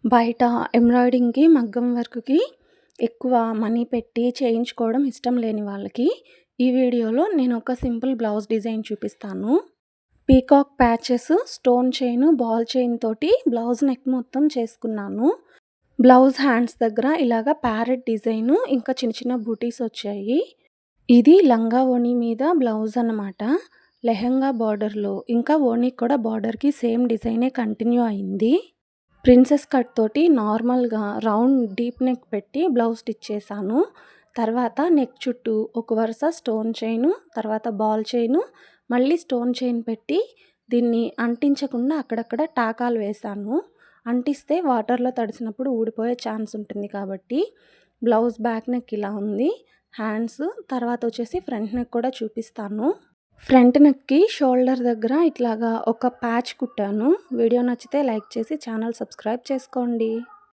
బయట ఎంబ్రాయిడింగ్‌కి, మగ్గం వర్క్‌కి ఎక్కువ మనీ పెట్టి చేయించుకోవడం ఇష్టం లేని వాళ్ళకి, ఈ వీడియోలో నేనొక సింపుల్ బ్లౌజ్ డిజైన్ చూపిస్తాను. Peacock patches, stone chain, ball chain తోటి బ్లౌజ్ నెక్ మొత్తం చేసుకున్నాను. బ్లౌజ్ హ్యాండ్స్ దగ్గర ఇలాగ ప్యారెట్ డిజైను, ఇంకా చిన్న చిన్న బూటీస్ వచ్చాయి. ఇది లంగా ఓణి మీద బ్లౌజ్ అన్నమాట. లెహెంగా బార్డర్‌లో ఇంకా ఓణికి కూడా బార్డర్‌కి సేమ్ డిజైనే కంటిన్యూ అయింది. ప్రిన్సెస్ కట్ తోటి నార్మల్‌గా రౌండ్ డీప్ నెక్ పెట్టి బ్లౌజ్ స్టిచ్ చేశాను. తర్వాత నెక్ చుట్టూ ఒక వరుస స్టోన్ చైను, తర్వాత బాల్ చైను, మళ్ళీ స్టోన్ చైన్ పెట్టి దీన్ని అంటించకుండా అక్కడక్కడ టాకాలు వేశాను. అంటిస్తే వాటర్‌లో తడిసినప్పుడు ఊడిపోయే ఛాన్స్ ఉంటుంది కాబట్టి. బ్లౌజ్ బ్యాక్ నెక్ ఇలా ఉంది. హ్యాండ్స్ తర్వాత వచ్చేసి ఫ్రంట్ నెక్ కూడా చూపిస్తాను. ఫ్రంట్ నెక్‌కి షోల్డర్ దగ్గర ఇట్లాగా ఒక ప్యాచ్ కుట్టాను. వీడియో నచ్చితే లైక్ చేసి ఛానల్ సబ్స్క్రైబ్ చేసుకోండి.